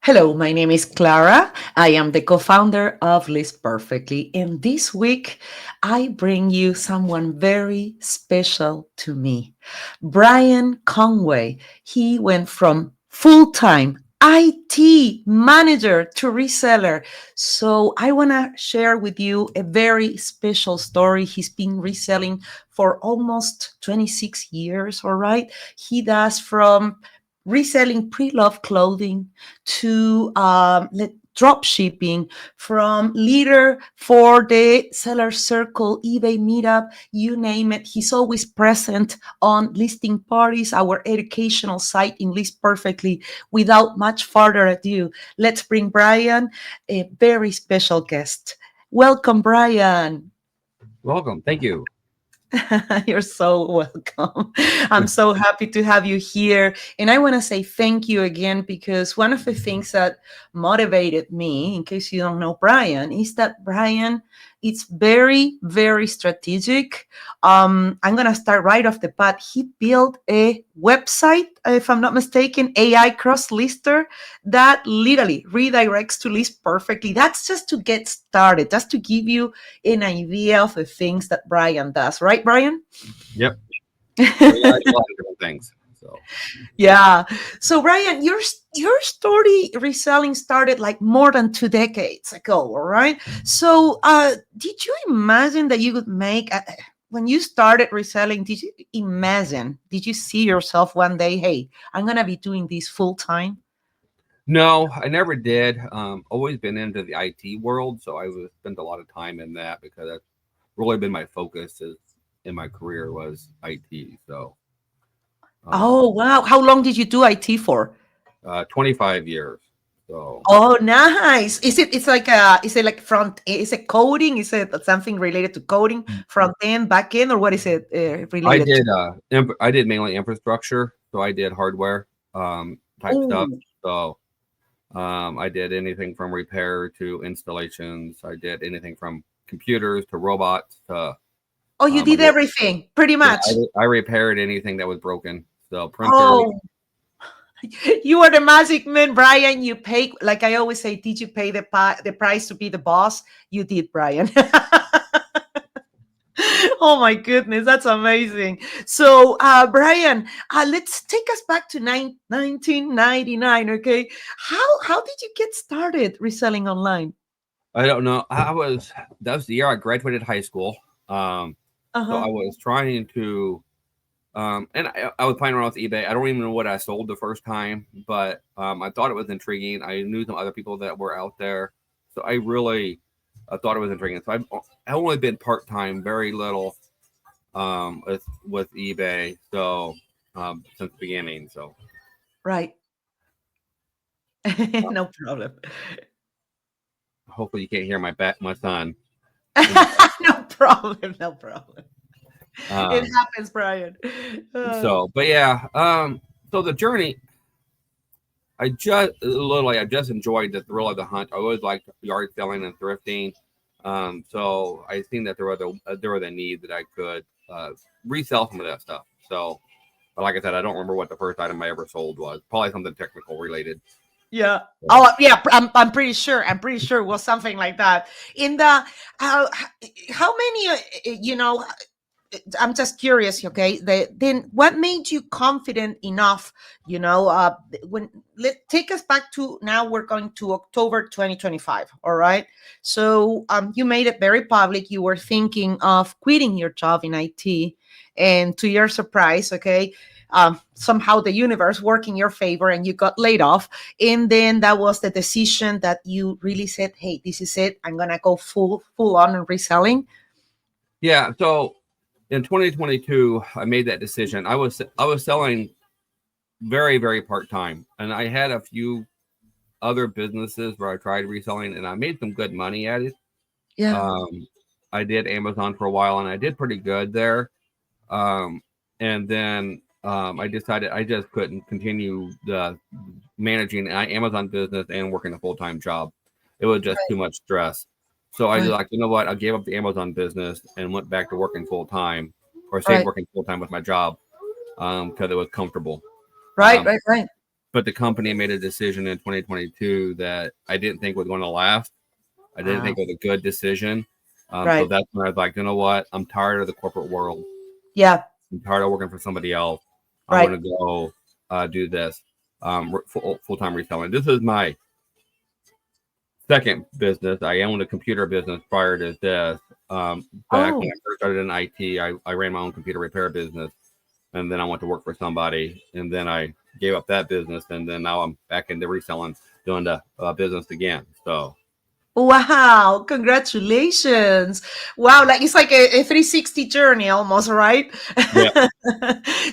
Hello, my name is Clara. I am the co founder of List Perfectly. And this week, I bring you someone very special to me, Brian Conway. He went from full time IT manager to reseller. So I want to share with you a very special story. He's been reselling for almost 26 years, all right? He does from reselling pre-loved clothing to drop shipping, from leader for the seller circle, eBay meetup, you name it. He's always present on listing parties, our educational site in List Perfectly. Without much further ado, let's bring Brian, a very special guest. Welcome, Brian. Welcome. Thank you. You're so welcome. I'm so happy to have you here. And I want to say thank you again because one of the things that motivated me, in case you don't know Brian, is that Brian, it's very, very strategic. I'm going to start right off the bat. He built a website, if I'm not mistaken, AI cross lister that literally redirects to List Perfectly. That's just to get started, just to give you an idea of the things that Brian does, right, Brian? Yep. So, yeah, I do a lot of different things. So Yeah. So, Brian, your story reselling started like more than 2 decades ago, all right? So, did you imagine that you could make when you started reselling? Did you imagine? Did you see yourself one day? Hey, I'm gonna be doing this full time. no, I never did. Always been into the IT world, so I was spent a lot of time in that because that's really been my focus in my career was IT. So Oh, um, wow! How long did you do IT for? 25 years. So Oh, nice. Is it? It's like is it like front? Is it coding? Is it something related to coding, front end, back end, or what is it I related to? did I did mainly infrastructure. So I did hardware type stuff. Oh, So I did anything from repair to installations. I did anything from computers to robots to oh, you I did did, everything pretty yeah, much. I repaired anything that was broken. So printers. Oh, you are the magic man, Brian. You pay, like I always say. Did you pay the price to be the boss? You did, Brian. Oh my goodness, that's amazing. So, Brian, let's take us back to 1999. Okay, how did you get started reselling online? I don't know. That was the year I graduated high school. Um, Uh so I huh. was trying to and I was playing around with eBay. I don't even know what I sold the first time, but I thought it was intriguing. I knew some other people that were out there, so I really thought it was intriguing. So I've only been part time, very little with eBay. So since the beginning. So Right. uh, No problem. hopefully you can't hear my son in the No problem. No problem. It background. happens, Brian. Uh, But yeah, so the journey, I just enjoyed the thrill of the hunt. I always liked yard selling and thrifting. So I seen that there was a need that I could resell some of that stuff. So, but like I said, I don't remember what the first item I ever sold was. Probably something technical related. yeah. So, Oh, yeah. I'm pretty sure. I'm pretty sure it was something like that. In the how many? I'm just curious, okay? Then what made you confident enough, when let take us back to now we're going to October 2025, all right? So you made it very public. You were thinking of quitting your job in IT, and to your surprise, okay, somehow the universe worked in your favor and you got laid off. And then that was the decision that you really said, hey, this is it. I'm gonna go full on and reselling. yeah. So in 2022, I made that decision. I was selling very part time, and I had a few other businesses where I tried reselling, and I made some good money at it. Yeah. Um, I did Amazon for a while, and I did pretty good there. Um, and then I decided I just couldn't continue the managing an Amazon business and working a full time job. It was just too much stress. So I was Right. like, you know what? I gave up the Amazon business and went back to working full time, or stayed Right. working full time with my job because it was comfortable. Right. Um, Right. Right. but the company made a decision in 2022 that I didn't think was going to last. I didn't Ah, think it was a good decision. So right. that's when I was like, you know what? I'm tired of the corporate world. Yeah. I'm tired of working for somebody else. I want Right. to go do this full time reselling. This is my second business. I owned a computer business prior to this. Back when Oh, I first started in IT, I ran my own computer repair business, and then I went to work for somebody, and then I gave up that business, and then now I'm back into reselling, doing the business again. So wow. Congratulations. Wow. Like it's like a 360 journey almost, right? yeah,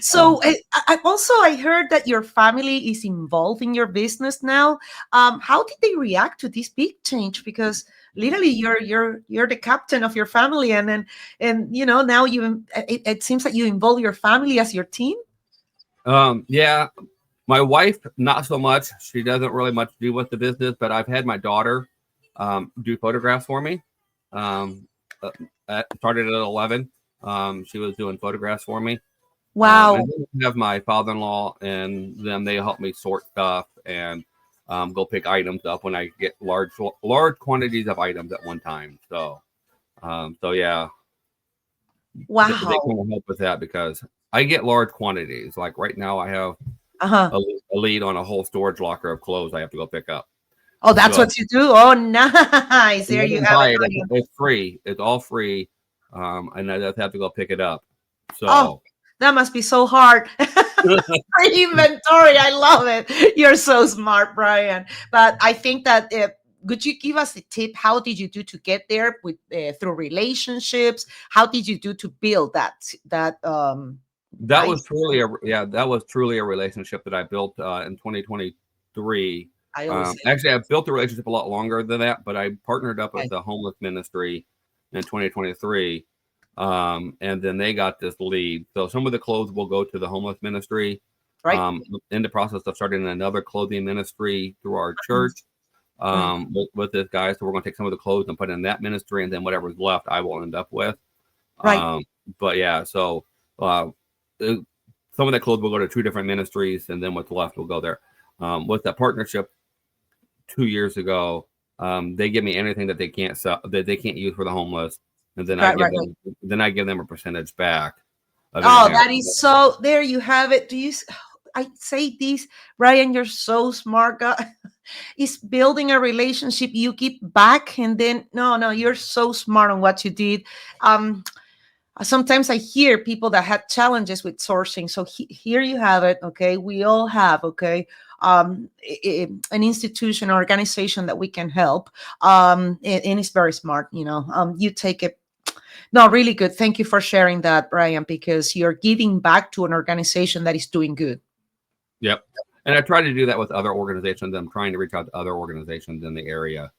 So um, I heard that your family is involved in your business now. How did they react to this big change? Because literally you're the captain of your family, and now it seems like you involve your family as your team. yeah. My wife, not so much. She doesn't really much do with the business, but I've had my daughter do photographs for me. Um, Started at 11. She was doing photographs for me. And Wow. then I have my father-in-law and them. They help me sort stuff and go pick items up when I get large quantities of items at one time. So yeah, they Wow. kind of help with that because I get large quantities. Like right now, I have Uh-huh. a lead on a whole storage locker of clothes I have to go pick up. Oh, that's So what you do? Oh, nice. I'm There not you gonna have buy it, it. Ryan. It's free. It's all free. And I just have to go pick it up. Oh, So that must be so hard. Free inventory. I love it. You're so smart, Brian. But I think that could you give us a tip? How did you do to get there with through relationships? How did you do to build that that was nice? truly that was truly a relationship that I built in 2023. I always say, Actually, I've built a relationship a lot longer than that, but I partnered up with right, the homeless ministry in 2023, and then they got this lead. So some of the clothes will go to the homeless ministry. right, In the process of starting another clothing ministry through our mhm, church right, with this guy. So we're going to take some of the clothes and put in that ministry, and then whatever's left, I will end up with. right, Um, but yeah, so uh, uh, some of that clothes will go to two different ministries, and then what's left will go there. With that partnership 2 years ago, they give me anything that they can't sell, that they can't use for the homeless, and right, right, right. then I give them a percentage back of Oh, anything. that is so. There you have it. I say this, Brian? You're so smart, guy. Is building a relationship you give back, and then no, you're so smart on what you did. um Sometimes I hear people that had challenges with sourcing, so here you have it. Okay, we all have, okay, an institution, organization that we can help. And it's very smart, you take it. No, really good. Thank you for sharing that, Brian, because you're giving back to an organization that is doing good. Yep. And I try to do that with other organizations. I'm trying to reach out to other organizations in the area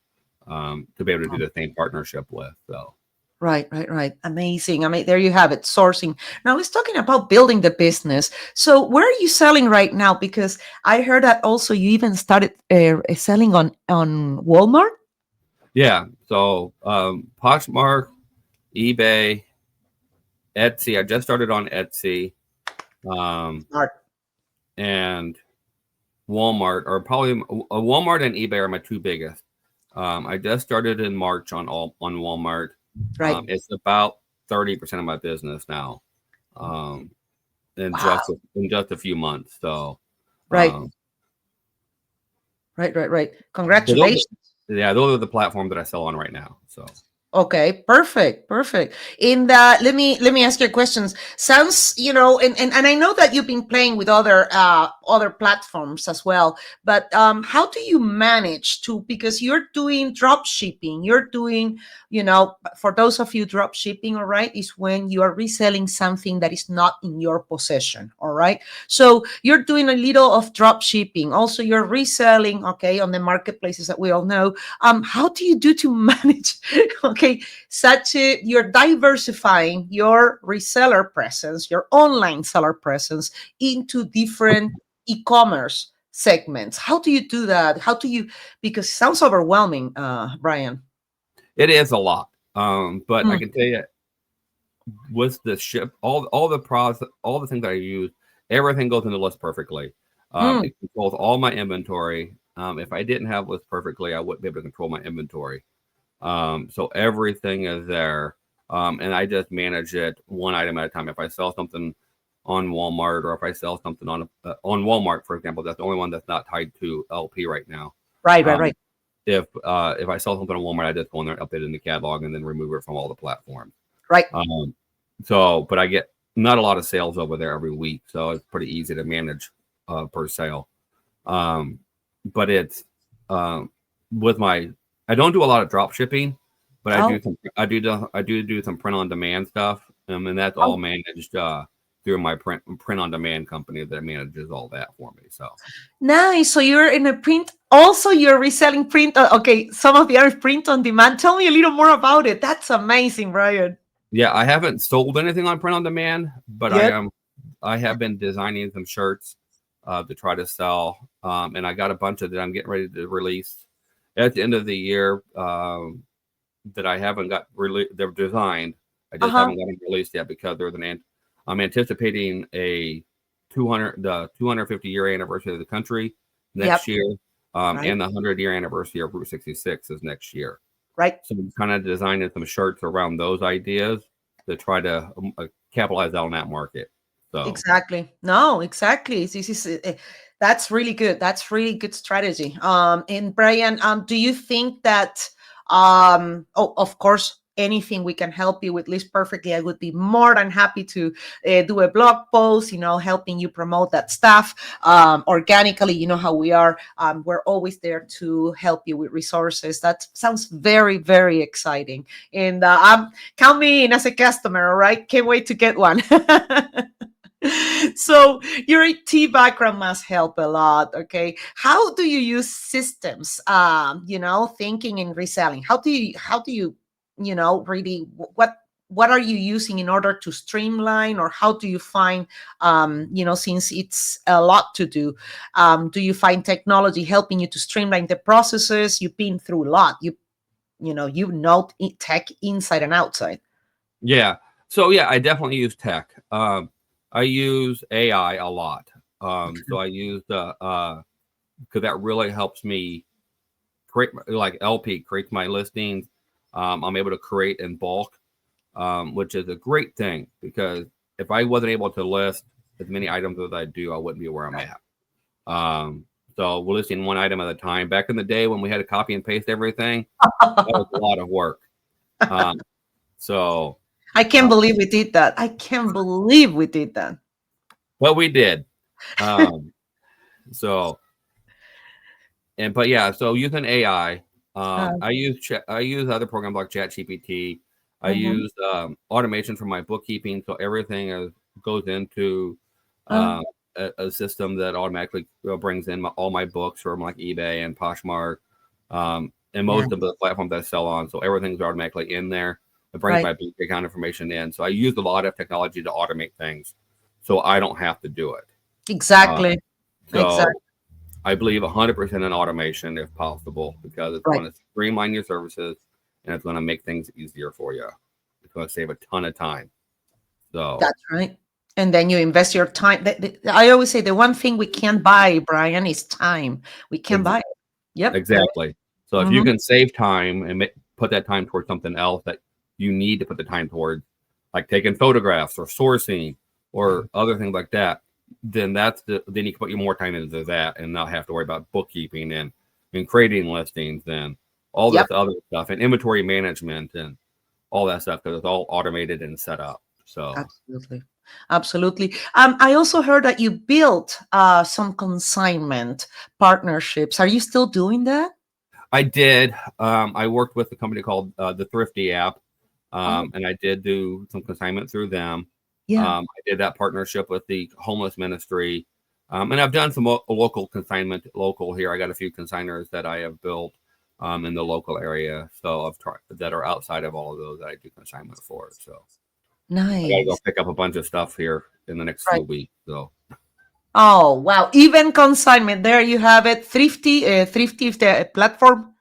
to be able to do the same partnership with. So Right, right, right. Amazing. I mean, there you have it, sourcing. Now let's talking about building the business. So where are you selling right now? Because I heard that also you even started selling on Walmart. yeah. So Poshmark, eBay, Etsy. I just started on Etsy, um, Smart. and Walmart, or probably Walmart and eBay are my two biggest. I just started in March on Walmart. Right. It's about 30% of my business now, um, Wow. in just a few months. So, Right, um, right, right, right. so those, Congratulations. yeah, those are the platform that I sell on right now. So, Okay, perfect, perfect. In let me ask you questions. Sounds, and I know that you've been playing with other platforms as well, but how do you manage to, because you're doing drop shipping, you're doing, for those of you, drop shipping, all right, is when you are reselling something that is not in your possession, all right? So you're doing a little of drop shipping. Also, you're reselling, okay, on the marketplaces that we all know. How do you do to manage okay, you're diversifying your reseller presence, your online seller presence into different e-commerce segments? How do you do that? How do you, because it sounds overwhelming, Brian. it is a lot. But I Mm, can tell you, with the ship, all the things that I use, everything goes into the list perfectly. Mm, It controls all my inventory. If I didn't have List Perfectly, I wouldn't be able to control my inventory. So everything is there, and I just manage it one item at a time. If I sell something on Walmart, or if I sell something on Walmart, for example, that's the only one that's not tied to LP right now. right, right, Um, right, if I sell something on Walmart, I just go in there and update it in the catalog, and then remove it from all the platforms. right. Um, but I get not a lot of sales over there every week, so it's pretty easy to manage per sale. Um, but it's um, with my I don't do a lot of drop shipping, but Oh, I do some print on demand stuff, and that's all oh, managed through my print on demand company that manages all that for me. So nice. So you're in a print. Also, you're reselling print. Okay, some of the other print on demand. Tell me a little more about it. That's amazing, Brian. yeah, I haven't sold anything on print on demand, but Yet. I have been designing some shirts to try to sell, and I got a bunch of that I'm getting ready to release at the end of the year. That I haven't got they're designed. I Uh just huh. haven't got them released yet because I'm anticipating a 250-year anniversary of the country Yep. next year, Right. and the 100-year anniversary of Route 66 is next year. Right. So I'm kind of designing some shirts around those ideas to try to capitalize on that market. So Exactly. No, exactly. This is that's really good. That's really good strategy. And Brian, do you think that oh, of course, anything we can help you with List Perfectly, I would be more than happy to do a blog post, helping you promote that stuff organically. You know how we are. We're always there to help you with resources. That sounds very, very exciting. And count me in as a customer, all right? Can't wait to get one. So your IT background must help a lot. Okay, how do you use systems, thinking and reselling? How do you really, what are you using in order to streamline, or how do you find, since it's a lot to do you find technology helping you to streamline the processes? You've been through a lot. You know tech inside and outside. yeah, so I definitely use tech. I use AI a lot. So I use the because that really helps me create, like LP creates my listings. I'm able to create in bulk, which is a great thing because if I wasn't able to list as many items as I do, I wouldn't be where I'm at. So we're listing one item at a time. Back in the day when we had to copy and paste everything, that was a lot of work. Um, so, I can't uh, believe we did that. I can't believe we did that. but we did. Um, so, but yeah, so using AI, Uh, I use other programs like ChatGPT. I mhm, use automation for my bookkeeping, so everything goes into uh, um, a system that automatically brings in all my books from like eBay and Poshmark, and yeah, most of the platforms I sell on. So everything's automatically in there. It brings right. my bank account information in. So I use a lot of technology to automate things, so I don't have to do it. Uh, Exactly. Exactly. so I believe 100% in automation if possible because it's Right. going to streamline your services and it's going to make things easier for you. It's going to save a ton of time. So That's right. And then you invest your time. I always say the one thing we can't buy, Brian, is time. We can't ex- buy it. Yep. Right. exactly. So if you Hmm. can save time and put that time towards something else that you need to put the time towards, like taking photographs or sourcing or other things like that, then then you can put your more time into that and not have to worry about bookkeeping and creating listings and all Yep. this other stuff and inventory management and all that stuff because it's all automated and set up. So Absolutely. Absolutely. I also heard that you built some consignment partnerships. Are you still doing that? I did. I worked with a company called the Thrifty app, Oh, and I did do some consignment through them. yeah. I did that partnership with the homeless ministry, and I've done some local consignment local here. I got a few consigners that I have built in the local area, so that are outside of all of those that I do consignment for. So I got to go Nice. pick up a bunch of stuff here in the next Right. few weeks. So Oh, wow. Even consignment. There you have it. Thrifty is the platform.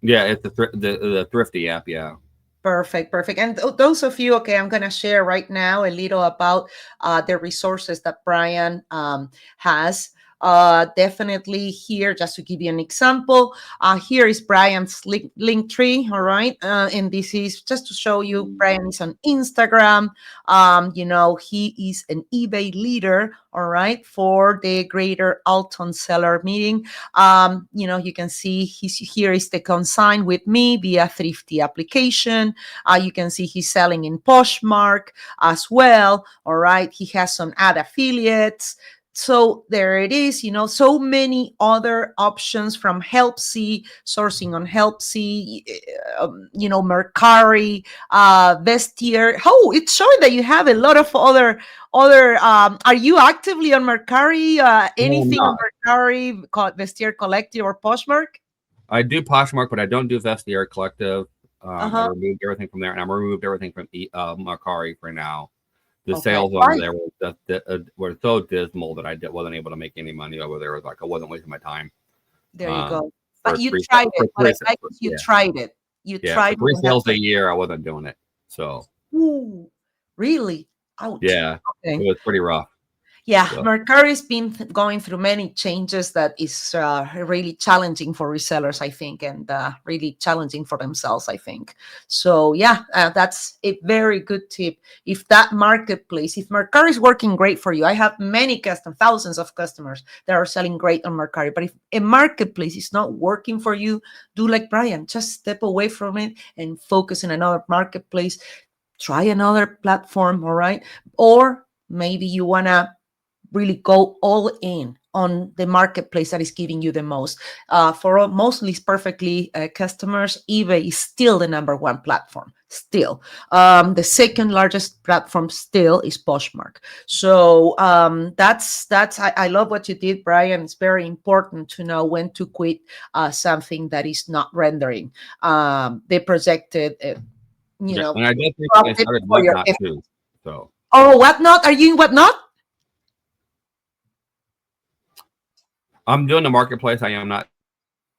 yeah, it's the Thrifty app. Yeah. Perfect, perfect. And those of you, okay, I'm going to share right now a little about the resources that Brian has. Definitely here, just to give you an example, here is Brian's link tree. All right. And this is just to show you Brian is on Instagram. He is an eBay leader. All right. For the Greater Alton Seller Meeting. You can see here is the consign with me via Thrifty application. You can see he's selling in Poshmark as well. All right. He has some ad affiliates. So there it is, so many other options from Helpsy, sourcing on Helpsy, Mercari, Vestier. Oh, it's showing that you have a lot of other. Are you actively on Mercari? No, I'm Anything on not. Mercari, Vestier Collective or Poshmark? I do Poshmark, but I don't do Vestiaire Collective. I Uh-huh. removed everything from there, and I removed everything from Macari for now. The Okay. sales over Why? there were so dismal that wasn't able to make any money over there. It was like I wasn't wasting my time. There you Um, go. But for you three tried for it. What I three like for, is you yeah, tried it. You yeah, for tried it, three and that's sales a year, I wasn't doing it. So ooh, really? Ouch. yeah, it Okay. was pretty rough. Yeah, So Mercari's been going through many changes that is really challenging for resellers, I think, and really challenging for themselves, I think. So yeah, that's a very good tip. If that marketplace, if Mercari is working great for you, I have thousands of customers that are selling great on Mercari. But if a marketplace is not working for you, do like Brian, just step away from it and focus in another marketplace. Try another platform, all right? Or maybe you wanna really go all in on the marketplace that is giving you the most. For mostly perfectly customers, eBay is still the number one platform. Still, the second largest platform still is Poshmark. So that's I love what you did, Brian. It's very important to know when to quit something that is not rendering the projected, yeah, and I just recently profit started for your. Whatnot too. So Oh, Whatnot? Are you in Whatnot? I'm doing the marketplace. I am not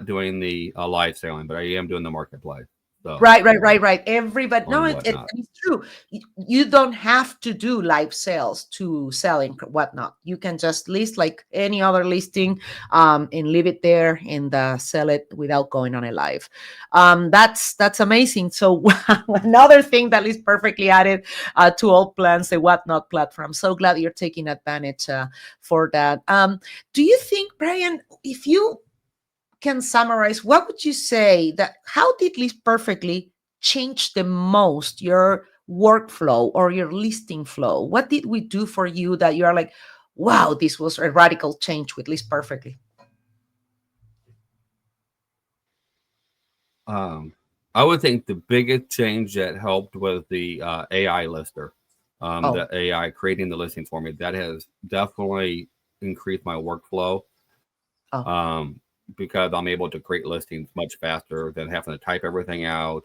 doing the live selling, but I am doing the marketplace. So Right. on Everybody, no, Whatnot. it's true. You don't have to do live sales to sell and Whatnot. You can just list like any other listing, and leave it there and sell it without going on a live. That's amazing. So another thing that is perfectly added to all plans, the Whatnot platform. So glad you're taking advantage for that. Do you think, Brian, if you can summarize, what would you say that how did List Perfectly change the most your workflow or your listing flow? What did we do for you that you are like, wow, this was a radical change with List Perfectly? Um, I would think the biggest change that helped was the AI lister, Oh, the AI creating the listings for me. That has definitely increased my workflow, oh, because I'm able to create listings much faster than having to type everything out,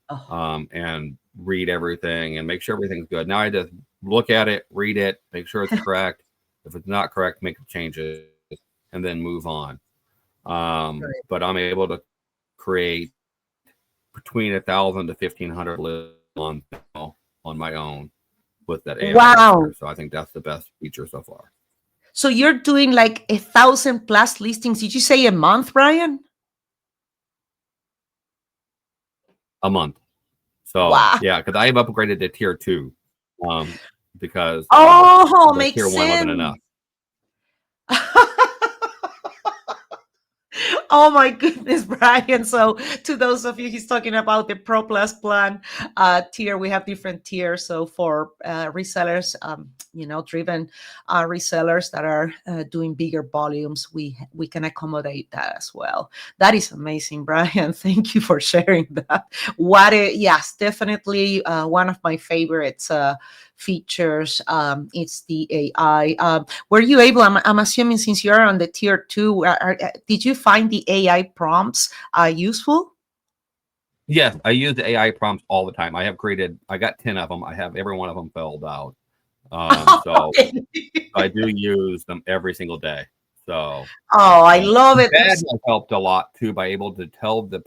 oh. and read everything and make sure everything's good. Now I just look at it, read it, make sure it's correct. If it's not correct, make the changes and then move on. Right. But I'm able to create between 1,000 to 1,500 lists on on my own with that AI lister. Wow. So I think that's the best feature so far. So you're doing like 1,000 plus listings. Did you say a month, Brian? A month. So Wow. yeah, because I have upgraded to tier 2, um, because Oh, the makes tier 1 wasn't sense. enough. Oh my goodness, Brian. So to those of you, he's talking about the Pro Plus plan tier. We have different tiers. So for resellers, driven resellers that are doing bigger volumes, we can accommodate that as well. That is amazing, Brian. Thank you for sharing that. Yes, definitely one of my favorites features. It's the AI. Were you able? I'm assuming since you're on the tier 2, did you find the AI prompts useful? Yes, I use the AI prompts all the time. I got 10 of them. I have every one of them filled out. So Okay. I do use them every single day. So Oh, I love and it. that has helped a lot too by able to tell the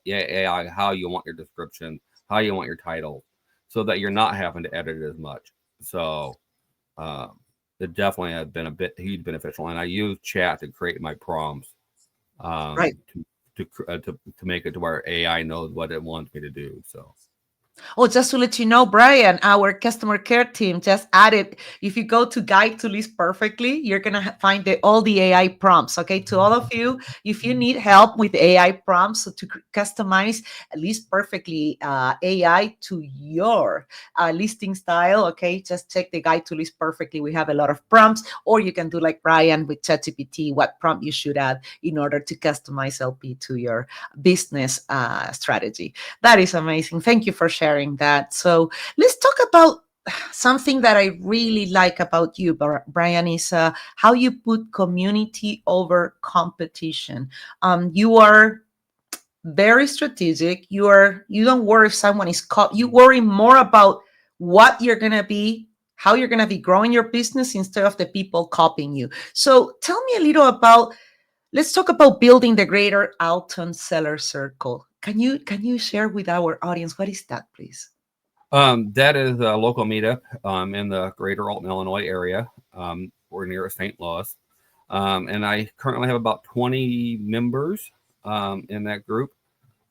AI how you want your description, how you want your title, so that you're not having to edit it as much. So, um, it definitely has been a bit huge beneficial. And I use chat to create my prompts Right. to make it to where AI knows what it wants me to do. So Oh, just to let you know, Brian, our customer care team just added. If you go to Guide to List Perfectly, you're gonna find all the AI prompts. Okay, to all of you, if you need help with AI prompts so to customize List Perfectly AI to your listing style, okay, just check the Guide to List Perfectly. We have a lot of prompts, or you can do like Brian with ChatGPT, what prompt you should add in order to customize LP to your business strategy. That is amazing. Thank you for sharing that. So let's talk about something that I really like about you, Brian, is how you put community over competition. You are very strategic. You don't worry if someone is caught. You worry more about what you're gonna be, how you're gonna be growing your business instead of the people copying you. So tell me a little about. Let's talk about building the Greater Alton Seller Circle. Can you share with our audience what is that, please? that is a local meetup in the greater Alton, Illinois area. We're near St. Louis. And I currently have about 20 members in that group.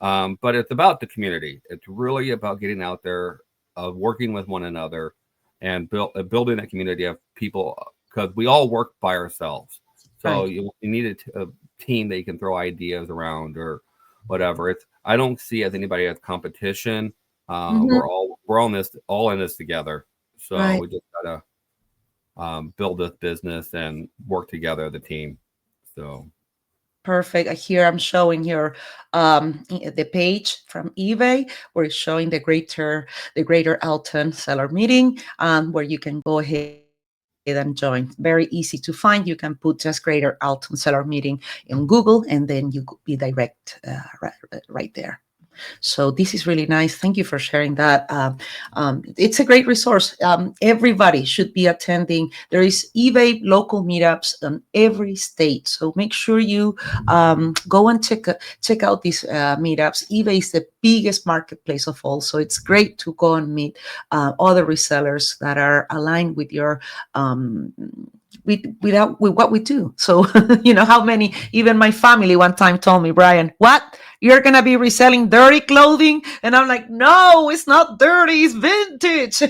But it's about the community. It's really about getting out there, working with one another, and building a community of people because we all work by ourselves. So Right. you need a team that you can throw ideas around or whatever. It's I don't see as anybody as competition. Mhm. We're all in this together. So Right. we just gotta build this business and work together as a team. So Perfect. Here I'm showing here the page from eBay where it's showing the Greater Alton Seller Meeting, where you can go ahead and join. Very easy to find. You can put just Greater Alton Seller Meeting in Google, and then you could be direct right there. So this is really nice. Thank you for sharing that. It's a great resource. Everybody should be attending. There is eBay local meetups in every state. So make sure you go and check out these meetups. eBay is the biggest marketplace of all. So it's great to go and meet other resellers that are aligned with your um, with what we do. So how many, even my family one time told me, Brian, what, you're gonna be reselling dirty clothing? And I'm like, no, it's not dirty, it's vintage.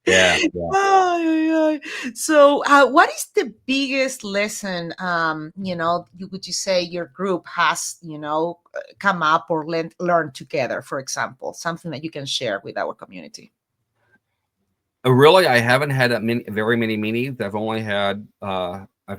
yeah, yeah. Ay, ay, ay. So what is the biggest lesson would you say your group has come up or learned together, for example, something that you can share with our community? Really, I haven't had very many meetings. I've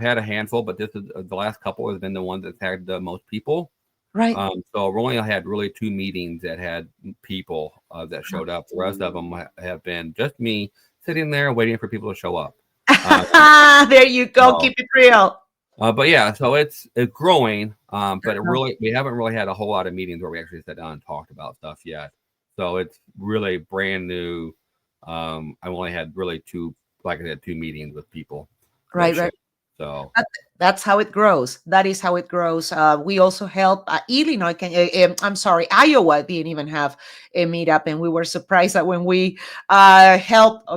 had a handful, but this is the last couple has been the ones that's had the most people. Right. So I've only had really two meetings that had people that showed up. The rest of them have been just me sitting there waiting for people to show up. Uh, There you go, so, keep it real. but yeah, so it's growing. But we haven't really had a whole lot of meetings where we actually sat down and talked about stuff yet. So it's really brand new. I've only had really like I said, two meetings with people that Right, show. right. So That, that's how it grows. That is how it grows. We also help Illinois. I'm sorry, Iowa didn't even have a meetup, and we were surprised that when we helped,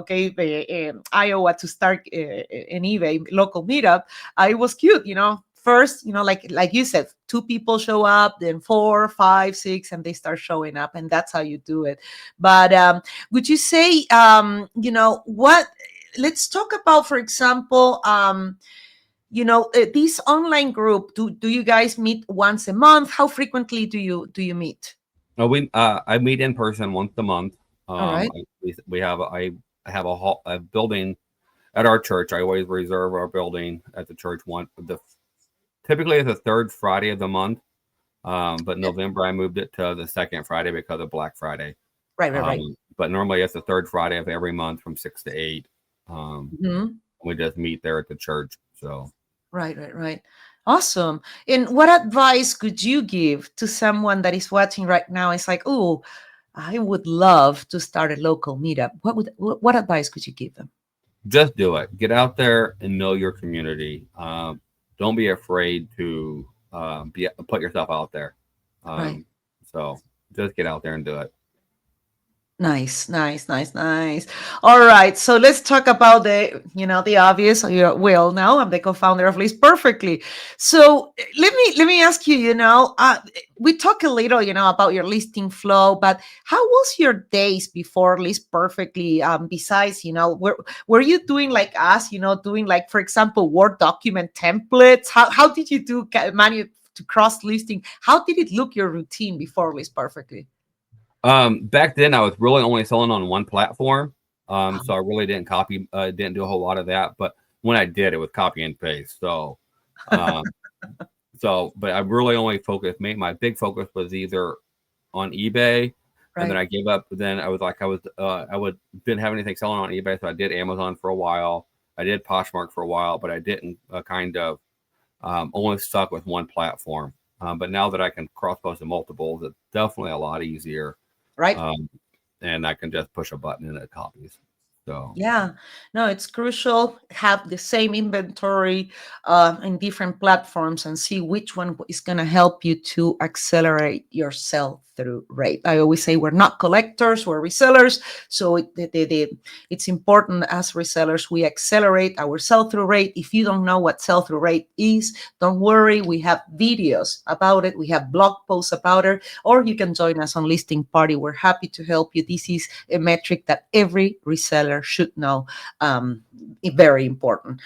Iowa to start an eBay local meetup, it was cute. First, like you said, two people show up, then four, five, six, and they start showing up, and that's how you do it. But would you say, what? Let's talk about, for example. This online group, do you guys meet once a month? How frequently do you meet? we I meet in person once a month. All right. We have I have a building at our church. I always reserve our building at the church typically it's the third Friday of the month. But Yeah. November I moved it to the second Friday because of Black Friday. Right, right, right. But normally it's the third Friday of every month from 6 to 8. Mhm. We just meet there at the church. So Right, right, right. Awesome. And what advice could you give to someone that is watching right now? It's like, oh, I would love to start a local meetup. What advice could you give them? just do it. Get out there and know your community. Don't be afraid to put yourself out there. Right. So just get out there and do it. Nice, nice, nice, nice. All right, so let's talk about the obvious. You will now. I'm the co-founder of List Perfectly. So let me ask you. We talk a little, about your listing flow, but how was your days before List Perfectly? Besides, were you doing like us? Doing like, for example, Word document templates. How did you manage to cross listing? How did it look your routine before List Perfectly? Back then, I was really only selling on one platform, so I really didn't do a whole lot of that. But when I did, it was copy and paste. Um, but I really only focused. My big focus was either on eBay, and then Right. I gave up. Then I would didn't have anything selling on eBay, so I did Amazon for a while. I did Poshmark for a while, but I didn't kind of only stuck with one platform. But now that I can cross post to multiples, it's definitely a lot easier, Right. um, and I can just push a button and it copies. So Yeah, no, it's crucial. Have the same inventory in different platforms and see which one is going to help you to accelerate your sell through rate. I always say we're not collectors, we're resellers. So it's important as resellers we accelerate our sell through rate. If you don't know what sell through rate is, don't worry. We have videos about it, we have blog posts about it, or you can join us on Listing Party. We're happy to help you. This is a metric that every reseller should know. Very important.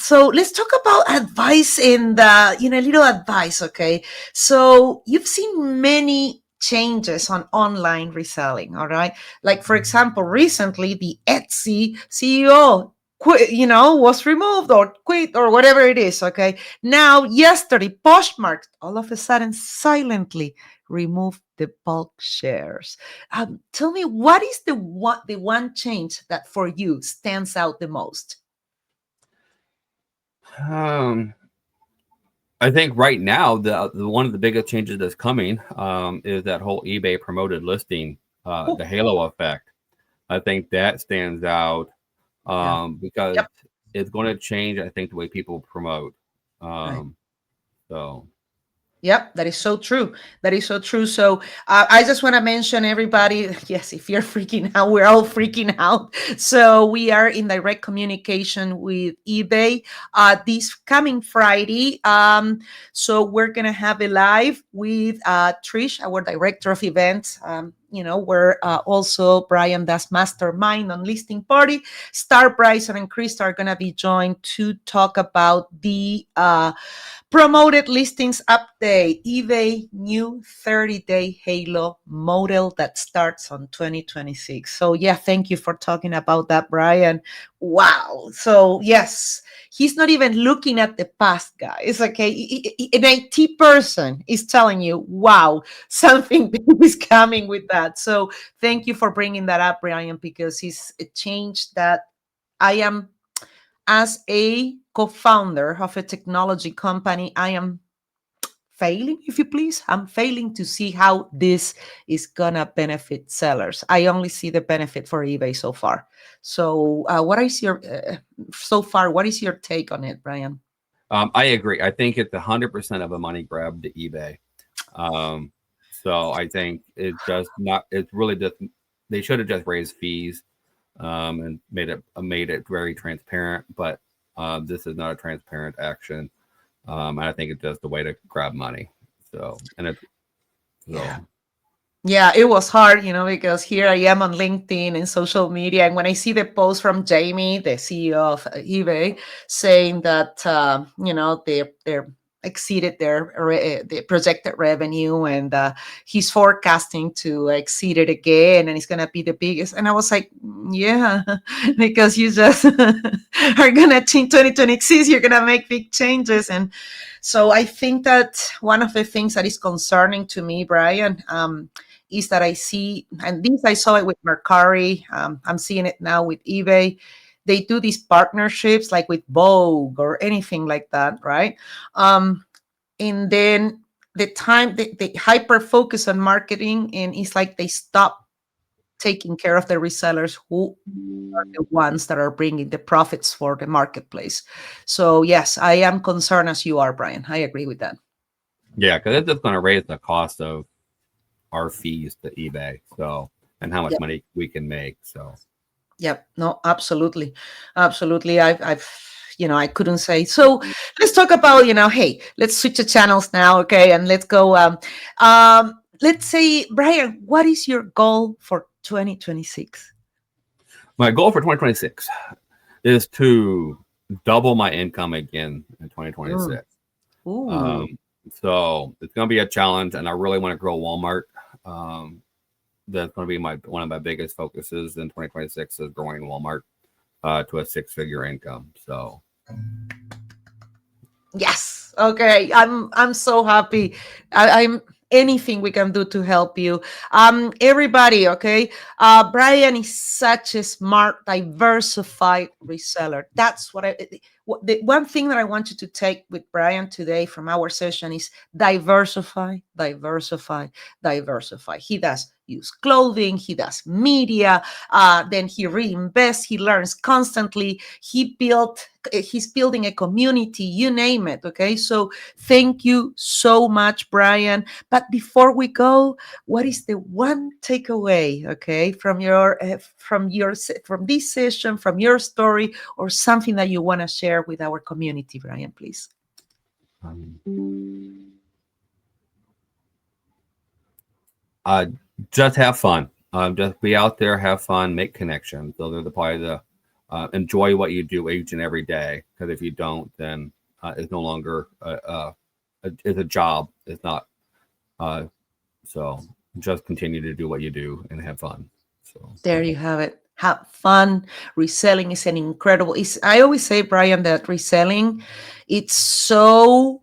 So let's talk about advice and little advice. Okay, so you've seen many changes on online reselling. All right, like for example, recently the Etsy CEO quit, was removed or quit or whatever it is. Okay, now yesterday Poshmark all of a sudden silently remove the bulk shares. Tell me, what is the one change that for you stands out the most? um, I think right now the one of the biggest changes that's coming is that whole eBay promoted listing, Oh, the halo effect. I think that stands out yeah. because Yep. it's going to change. I think the way people promote. Right. Um, so Yep, that is so true. That is so true. So I just want to mention everybody. Yes, if you're freaking out, we're all freaking out. So we are in direct communication with eBay this coming Friday. So we're gonna have a live with Trish, our director of events. Where also Brian does mastermind on listing party. Star Bryson and Krista are gonna be joined to talk about the promoted listings update, eBay new 30-day Halo model that starts on 2026. So, yeah, thank you for talking about that, Brian. Wow. So, yes, he's not even looking at the past, guys. Okay. An IT person is telling you, wow, something big is coming with that. So, thank you for bringing that up, Brian, because it's a change that I am, as a co-founder of a technology company, I am failing, if you please. I'm failing to see how this is gonna benefit sellers. I only see the benefit for eBay so far. So, what is your so far? What is your take on it, Brian? I agree. I think it's 100% of a money grab to eBay. Um, so I think it does not. It's really just they should have just raised fees and made it very transparent. But this is not a transparent action. And I think it's just a way to grab money. So and it's Yeah. so Yeah, it was hard, because here I am on LinkedIn and social media. And when I see the post from Jamie, the CEO of eBay, saying that, they're exceeded the projected revenue, and he's forecasting to exceed it again, and it's going to be the biggest. And I was like, yeah, because you just are going to change 2026, you're going to make big changes. And so I think that one of the things that is concerning to me, Brian, is that I see, and this I saw it with Mercari. I'm seeing it now with eBay. They do these partnerships like with Vogue or anything like that, right? And then they hyper focus on marketing, and it's like they stop taking care of the resellers who are the ones that are bringing the profits for the marketplace. So yes, I am concerned as you are, Brian. I agree with that. yeah, because it's just going to raise the cost of our fees to eBay. So and how much Yep. money we can make. So Yep. No, absolutely. Absolutely. I couldn't say. So let's talk about, hey, let's switch the channels now. Okay. And let's go. Let's say, Brian, what is your goal for 2026? my goal for 2026 is to double my income again in Mm. 2026. Ooh. Um, so it's going to be a challenge, and I really want to grow Walmart. Um, that's going to be one of my biggest focuses in 2026 is growing Walmart to a six-figure income. So Yes. Okay. I'm so happy. I'm anything we can do to help you. Everybody, okay. Brian is such a smart, diversified reseller. That's the one thing that I want you to take with Brian today from our session is diversify, diversify, diversify. He does use clothing, he does media, then he reinvests, he learns constantly. He's building a community, you name it. Okay, so thank you so much, Brian. But before we go, what is the one takeaway, okay, from this session, from your story, or something that you want to share with our community, Brian, please? um, uh, just have fun. Just be out there, have fun, make connections. Those are probably the enjoy what you do each and every day. Because if you don't, then it's no longer it's a job. It's not. Uh, so just continue to do what you do and have fun. So There you have it. Have fun. Reselling is an incredible. I always say, Brian, that reselling, it's so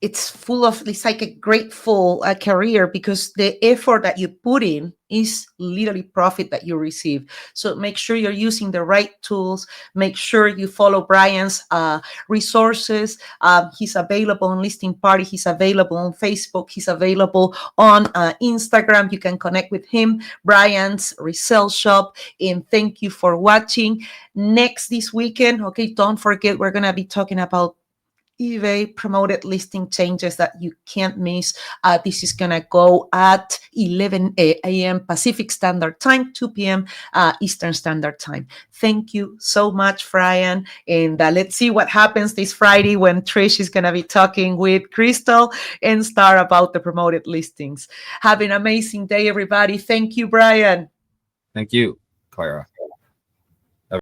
it's full of it's like a grateful career because the effort that you put in is literally profit that you receive. So make sure you're using the right tools. Make sure you follow Brian's resources. He's available on Listing Party. He's available on Facebook. He's available on Instagram. You can connect with him. Brian's Resell Shop. And thank you for watching. Next this weekend, okay, don't forget we're gonna be talking about eBay promoted listing changes that you can't miss. This is going to go at 11 a.m. Pacific Standard Time, 2 p.m. Eastern Standard Time. Thank you so much, Brian. And let's see what happens this Friday when Trish is going to be talking with Crystal and Star about the promoted listings. Have an amazing day, everybody. Thank you, Brian. thank you, Clara.